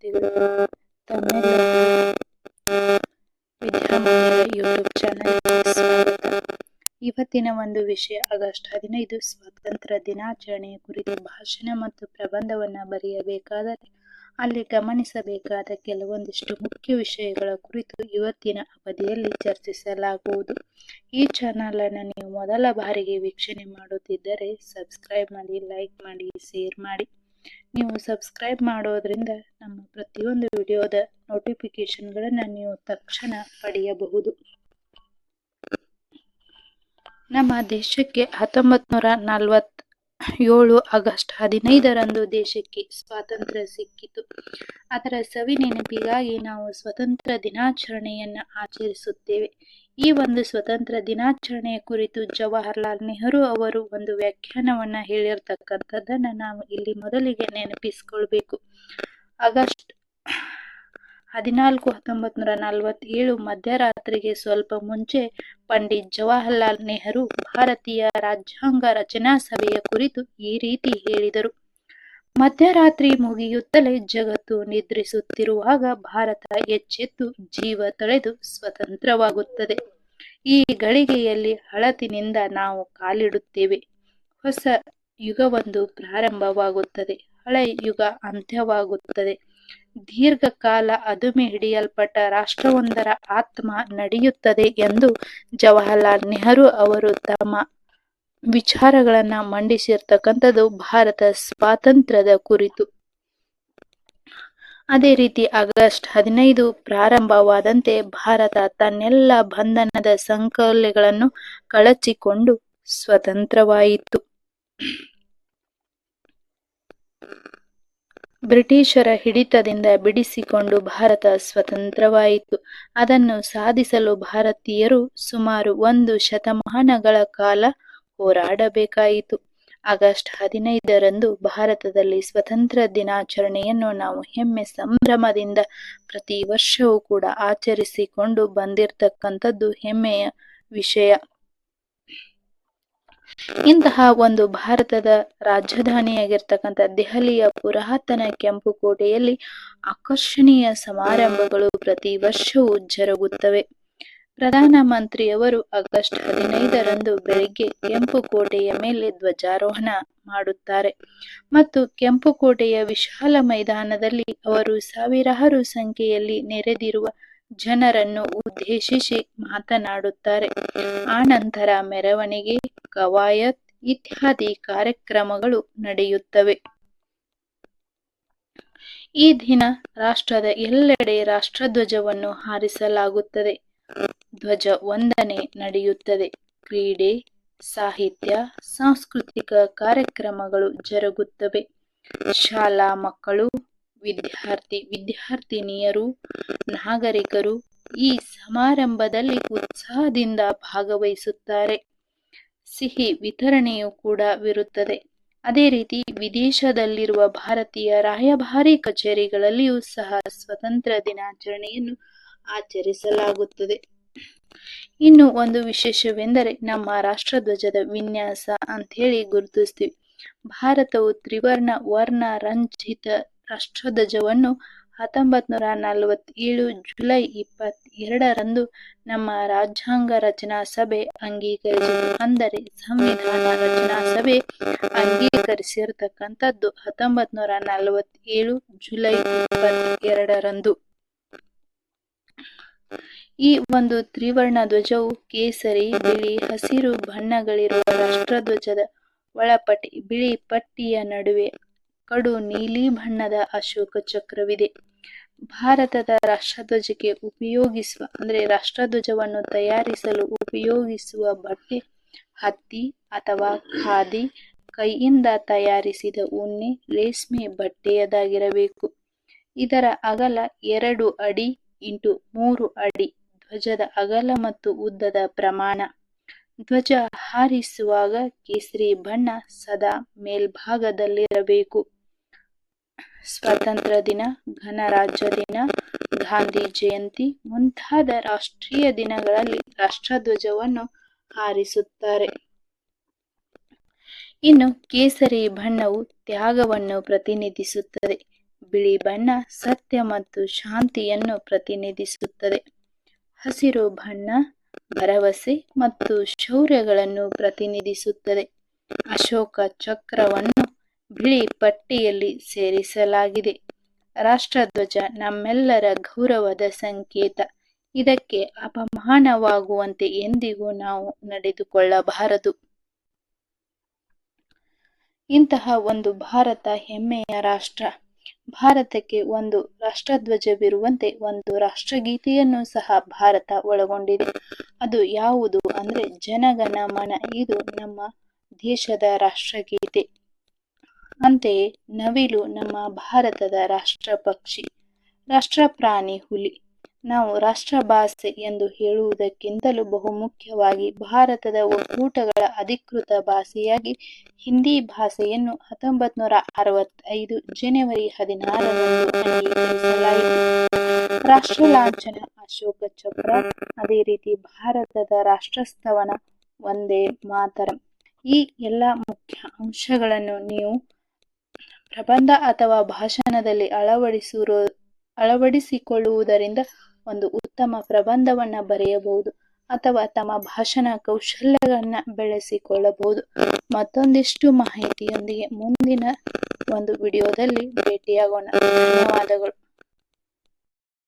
ವಿದ್ಯಾರ್ಥಿಗಳು ತಮ್ಮೆಲ್ಲರಿಗೂ ವಿದ್ಯಾಮಂದಿರ ಯೂಟ್ಯೂಬ್ ಚಾನಲ್ಗೆ ಸ್ವಾಗತ. ಇವತ್ತಿನ ಒಂದು ವಿಷಯ ಆಗಸ್ಟ್ 15 ಸ್ವಾತಂತ್ರ್ಯ ದಿನಾಚರಣೆಯ ಕುರಿತು ಭಾಷಣ ಮತ್ತು ಪ್ರಬಂಧವನ್ನು ಬರೆಯಬೇಕಾದರೆ ಅಲ್ಲಿ ಗಮನಿಸಬೇಕಾದ ಕೆಲವೊಂದಿಷ್ಟು ಮುಖ್ಯ ವಿಷಯಗಳ ಕುರಿತು ಇವತ್ತಿನ ಅವಧಿಯಲ್ಲಿ ಚರ್ಚಿಸಲಾಗುವುದು. ಈ ಚಾನಲ್ ಅನ್ನು ನೀವು ಮೊದಲ ಬಾರಿಗೆ ವೀಕ್ಷಣೆ ಮಾಡುತ್ತಿದ್ದರೆ ಸಬ್ಸ್ಕ್ರೈಬ್ ಮಾಡಿ, ಲೈಕ್ ಮಾಡಿ, ಶೇರ್ ಮಾಡಿ. ನೀವು ಸಬ್ಸ್ಕ್ರೈಬ್ ಮಾಡೋದ್ರಿಂದ ನಮ್ಮ ಪ್ರತಿಯೊಂದು ವಿಡಿಯೋದ ನೋಟಿಫಿಕೇಶನ್ಗಳನ್ನು ನೀವು ತಕ್ಷಣ ಪಡೆಯಬಹುದು. ನಮ್ಮ ದೇಶಕ್ಕೆ 1947 ಆಗಸ್ಟ್ 15ರಂದು ದೇಶಕ್ಕೆ ಸ್ವಾತಂತ್ರ್ಯ ಸಿಕ್ಕಿತು. ಅದರ ಸವಿ ನೆನಪಿಗಾಗಿ ನಾವು ಸ್ವತಂತ್ರ ದಿನಾಚರಣೆಯನ್ನು ಆಚರಿಸುತ್ತೇವೆ. ಈ ಒಂದು ಸ್ವತಂತ್ರ ದಿನಾಚರಣೆಯ ಕುರಿತು ಜವಾಹರ್ಲಾಲ್ ನೆಹರು ಅವರು ಒಂದು ವ್ಯಾಖ್ಯಾನವನ್ನು ಹೇಳಿರ್ತಕ್ಕಂಥದ್ದನ್ನು ನಾವು ಇಲ್ಲಿ ಮೊದಲಿಗೆ ನೆನಪಿಸಿಕೊಳ್ಬೇಕು. ಆಗಸ್ಟ್ 14, 1947 ಮಧ್ಯರಾತ್ರಿಗೆ ಸ್ವಲ್ಪ ಮುಂಚೆ ಪಂಡಿತ್ ಜವಾಹರ್ಲಾಲ್ ನೆಹರು ಭಾರತೀಯ ರಾಜ್ಯಾಂಗ ರಚನಾ ಸಭೆಯ ಕುರಿತು ಈ ರೀತಿ ಹೇಳಿದರು. ಮಧ್ಯರಾತ್ರಿ ಮುಗಿಯುತ್ತಲೇ ಜಗತ್ತು ನಿದ್ರಿಸುತ್ತಿರುವಾಗ ಭಾರತ ಎಚ್ಚೆತ್ತು ಜೀವ ತಳೆದು ಸ್ವತಂತ್ರವಾಗುತ್ತದೆ. ಈ ಗಳಿಗೆಯಲ್ಲಿ ಹಳತಿನಿಂದ ನಾವು ಕಾಲಿಡುತ್ತೇವೆ. ಹೊಸ ಯುಗವೊಂದು ಪ್ರಾರಂಭವಾಗುತ್ತದೆ. ಹಳೆ ಯುಗ ಅಂತ್ಯವಾಗುತ್ತದೆ. ದೀರ್ಘಕಾಲ ಅದುಮೆ ಹಿಡಿಯಲ್ಪಟ್ಟ ರಾಷ್ಟ್ರವೊಂದರ ಆತ್ಮ ನಡೆಯುತ್ತದೆ ಎಂದು ಜವಾಹರ್ಲಾಲ್ ನೆಹರು ಅವರು ತಮ್ಮ ವಿಚಾರಗಳನ್ನು ಮಂಡಿಸಿರ್ತಕ್ಕಂಥದ್ದು ಭಾರತ ಸ್ವಾತಂತ್ರ್ಯದ ಕುರಿತು. ಅದೇ ರೀತಿ ಆಗಸ್ಟ್ 15 ಪ್ರಾರಂಭವಾದಂತೆ ಭಾರತ ತನ್ನೆಲ್ಲ ಬಂಧನದ ಸಂಕೋಲೆಗಳನ್ನು ಕಳಚಿಕೊಂಡು ಸ್ವತಂತ್ರವಾಯಿತು. ಬ್ರಿಟಿಷರ ಹಿಡಿತದಿಂದ ಬಿಡಿಸಿಕೊಂಡು ಭಾರತ ಸ್ವತಂತ್ರವಾಯಿತು. ಅದನ್ನು ಸಾಧಿಸಲು ಭಾರತೀಯರು ಸುಮಾರು 1 ಶತಮಾನಗಳ ಕಾಲ ಹೋರಾಡಬೇಕಾಯಿತು. ಆಗಸ್ಟ್ 15ರಂದು ಭಾರತದಲ್ಲಿ ಸ್ವತಂತ್ರ ದಿನಾಚರಣೆಯನ್ನು ನಾವು ಹೆಮ್ಮೆ ಸಂಭ್ರಮದಿಂದ ಪ್ರತಿ ವರ್ಷವೂ ಕೂಡ ಆಚರಿಸಿಕೊಂಡು ಬಂದಿರತಕ್ಕಂಥದ್ದು ಹೆಮ್ಮೆಯ ವಿಷಯ. ಇಂತಹ ಒಂದು ಭಾರತದ ರಾಜಧಾನಿಯಾಗಿರ್ತಕ್ಕಂಥ ದೆಹಲಿಯ ಪುರಾತನ ಕೆಂಪು ಕೋಟೆಯಲ್ಲಿ ಆಕರ್ಷಣೀಯ ಸಮಾರಂಭಗಳು ಪ್ರತಿ ವರ್ಷವೂ ಜರುಗುತ್ತವೆ. ಪ್ರಧಾನಮಂತ್ರಿಯವರು ಆಗಸ್ಟ್ 15ರಂದು ಬೆಳಿಗ್ಗೆ ಕೆಂಪು ಕೋಟೆಯ ಮೇಲೆ ಧ್ವಜಾರೋಹಣ ಮಾಡುತ್ತಾರೆ ಮತ್ತು ಕೆಂಪು ಕೋಟೆಯ ವಿಶಾಲ ಮೈದಾನದಲ್ಲಿ ಅವರು ಸಾವಿರಾರು ಸಂಖ್ಯೆಯಲ್ಲಿ ನೆರೆದಿರುವ ಜನರನ್ನು ಉದ್ದೇಶಿಸಿ ಮಾತನಾಡುತ್ತಾರೆ. ಆನಂತರ ಮೆರವಣಿಗೆ, ಕವಾಯತ್ ಇತ್ಯಾದಿ ಕಾರ್ಯಕ್ರಮಗಳು ನಡೆಯುತ್ತವೆ. ಈ ದಿನ ರಾಷ್ಟ್ರದ ಎಲ್ಲೆಡೆ ರಾಷ್ಟ್ರಧ್ವಜವನ್ನು ಹಾರಿಸಲಾಗುತ್ತದೆ. ಧ್ವಜ ವಂದನೆ ನಡೆಯುತ್ತದೆ. ಕ್ರೀಡೆ, ಸಾಹಿತ್ಯ, ಸಾಂಸ್ಕೃತಿಕ ಕಾರ್ಯಕ್ರಮಗಳು ಜರುಗುತ್ತವೆ. ಶಾಲಾ ಮಕ್ಕಳು, ವಿದ್ಯಾರ್ಥಿನಿಯರು, ನಾಗರಿಕರು ಈ ಸಮಾರಂಭದಲ್ಲಿ ಉತ್ಸಾಹದಿಂದ ಭಾಗವಹಿಸುತ್ತಾರೆ. ಸಿಹಿ ವಿತರಣೆಯೂ ಕೂಡ ಇರುತ್ತದೆ. ಅದೇ ರೀತಿ ವಿದೇಶದಲ್ಲಿರುವ ಭಾರತೀಯ ರಾಯಭಾರಿ ಕಚೇರಿಗಳಲ್ಲಿಯೂ ಸಹ ಸ್ವತಂತ್ರ ದಿನಾಚರಣೆಯನ್ನು ಆಚರಿಸಲಾಗುತ್ತದೆ. ಇನ್ನು ಒಂದು ವಿಶೇಷವೆಂದರೆ ನಮ್ಮ ರಾಷ್ಟ್ರಧ್ವಜದ ವಿನ್ಯಾಸ ಅಂಥೇಳಿ ಗುರುತಿಸ್ತೀವಿ. ಭಾರತವು ತ್ರಿವರ್ಣ ವರ್ಣ ರಂಜಿತ ರಾಷ್ಟ್ರಧ್ವಜವನ್ನು 1947 ಜುಲೈ 22ರಂದು ನಮ್ಮ ರಾಜ್ಯಾಂಗ ರಚನಾ ಸಭೆ ಅಂಗೀಕರಿಸಿತು. ಅಂದರೆ ಸಂವಿಧಾನ ರಚನಾ ಸಭೆ ಅಂಗೀಕರಿಸಿರ್ತಕ್ಕಂಥದ್ದು 1947 ಜುಲೈ 22ರಂದು. ಈ ಒಂದು ತ್ರಿವರ್ಣ ಧ್ವಜವು ಕೇಸರಿ, ಬಿಳಿ, ಹಸಿರು ಬಣ್ಣಗಳಿರುವ ರಾಷ್ಟ್ರಧ್ವಜದ ಒಳಪಟ್ಟಿ ಬಿಳಿ ಪಟ್ಟಿಯ ನಡುವೆ ಕಡು ನೀಲಿ ಬಣ್ಣದ ಅಶೋಕ ಚಕ್ರವಿದೆ. ಭಾರತದ ರಾಷ್ಟ್ರಧ್ವಜಕ್ಕೆ ಉಪಯೋಗಿಸುವ ರಾಷ್ಟ್ರಧ್ವಜವನ್ನು ತಯಾರಿಸಲು ಉಪಯೋಗಿಸುವ ಬಟ್ಟೆ ಹತ್ತಿ ಅಥವಾ ಖಾದಿ, ಕೈಯಿಂದ ತಯಾರಿಸಿದ ಉಣ್ಣೆ, ರೇಷ್ಮೆ ಬಟ್ಟೆಯದಾಗಿರಬೇಕು. ಇದರ ಅಗಲ 2 ಅಡಿ × 3 ಅಡಿ. ಧ್ವಜದ ಅಗಲ ಮತ್ತು ಉದ್ದದ ಪ್ರಮಾಣ. ಧ್ವಜ ಹಾರಿಸುವಾಗ ಕೇಸರಿ ಬಣ್ಣ ಸದಾ ಮೇಲ್ಭಾಗದಲ್ಲಿರಬೇಕು. ಸ್ವಾತಂತ್ರ್ಯ ದಿನ, ಗಣರಾಜ್ಯ ದಿನ, ಗಾಂಧಿ ಜಯಂತಿ ಮುಂತಾದ ರಾಷ್ಟ್ರೀಯ ದಿನಗಳಲ್ಲಿ ರಾಷ್ಟ್ರಧ್ವಜವನ್ನು ಹಾರಿಸುತ್ತಾರೆ. ಇನ್ನು ಕೇಸರಿ ಬಣ್ಣವು ತ್ಯಾಗವನ್ನು ಪ್ರತಿನಿಧಿಸುತ್ತದೆ. ಬಿಳಿ ಬಣ್ಣ ಸತ್ಯ ಮತ್ತು ಶಾಂತಿಯನ್ನು ಪ್ರತಿನಿಧಿಸುತ್ತದೆ. ಹಸಿರು ಬಣ್ಣ ಭರವಸೆ ಮತ್ತು ಶೌರ್ಯಗಳನ್ನು ಪ್ರತಿನಿಧಿಸುತ್ತದೆ. ಅಶೋಕ ಚಕ್ರವನ್ನು ಬಿಳಿ ಪಟ್ಟಿಯಲ್ಲಿ ಸೇರಿಸಲಾಗಿದೆ. ರಾಷ್ಟ್ರಧ್ವಜ ನಮ್ಮೆಲ್ಲರ ಗೌರವದ ಸಂಕೇತ. ಇದಕ್ಕೆ ಅಪಮಾನವಾಗುವಂತೆ ಎಂದಿಗೂ ನಾವು ನಡೆದುಕೊಳ್ಳಬಾರದು. ಇಂತಹ ಒಂದು ಭಾರತ ಹೆಮ್ಮೆಯ ರಾಷ್ಟ್ರ. ಭಾರತಕ್ಕೆ ಒಂದು ರಾಷ್ಟ್ರಧ್ವಜವಿರುವಂತೆ ಒಂದು ರಾಷ್ಟ್ರಗೀತೆಯನ್ನು ಸಹ ಭಾರತ ಒಳಗೊಂಡಿದೆ. ಅದು ಯಾವುದು ಅಂದ್ರೆ ಜನಗಣ ಮನ. ಇದು ನಮ್ಮ ದೇಶದ ರಾಷ್ಟ್ರಗೀತೆ. ಅಂತೆಯೇ ನವಿಲು ನಮ್ಮ ಭಾರತದ ರಾಷ್ಟ್ರ ಪಕ್ಷಿ. ರಾಷ್ಟ್ರ ಪ್ರಾಣಿ ಹುಲಿ. ನಾವು ರಾಷ್ಟ್ರ ಭಾಷೆ ಎಂದು ಹೇಳುವುದಕ್ಕಿಂತಲೂ ಬಹುಮುಖ್ಯವಾಗಿ ಭಾರತದ ಒಕ್ಕೂಟಗಳ ಅಧಿಕೃತ ಭಾಷೆಯಾಗಿ ಹಿಂದಿ ಭಾಷೆಯನ್ನು 1965 ಜನವರಿ 16ರಂದು ಅಂಗೀಕರಿಸಲಾಯಿತು. ರಾಷ್ಟ್ರ ಲಾಂಛನ ಅಶೋಕ ಚಕ್ರ. ಅದೇ ರೀತಿ ಭಾರತದ ರಾಷ್ಟ್ರಸ್ಥಾನ ವಂದೇ ಮಾತರಂ. ಈ ಎಲ್ಲ ಮುಖ್ಯ ಅಂಶಗಳನ್ನು ನೀವು ಪ್ರಬಂಧ ಅಥವಾ ಭಾಷಣದಲ್ಲಿ ಅಳವಡಿಸಿಕೊಳ್ಳುವುದರಿಂದ ಒಂದು ಉತ್ತಮ ಪ್ರಬಂಧವನ್ನ ಬರೆಯಬಹುದು ಅಥವಾ ತಮ್ಮ ಭಾಷಣ ಕೌಶಲ್ಯಗಳನ್ನ ಬೆಳೆಸಿಕೊಳ್ಳಬಹುದು. ಮತ್ತೊಂದಿಷ್ಟು ಮಾಹಿತಿಯೊಂದಿಗೆ ಮುಂದಿನ ಒಂದು ವಿಡಿಯೋದಲ್ಲಿ ಭೇಟಿಯಾಗೋಣ. ಧನ್ಯವಾದಗಳು.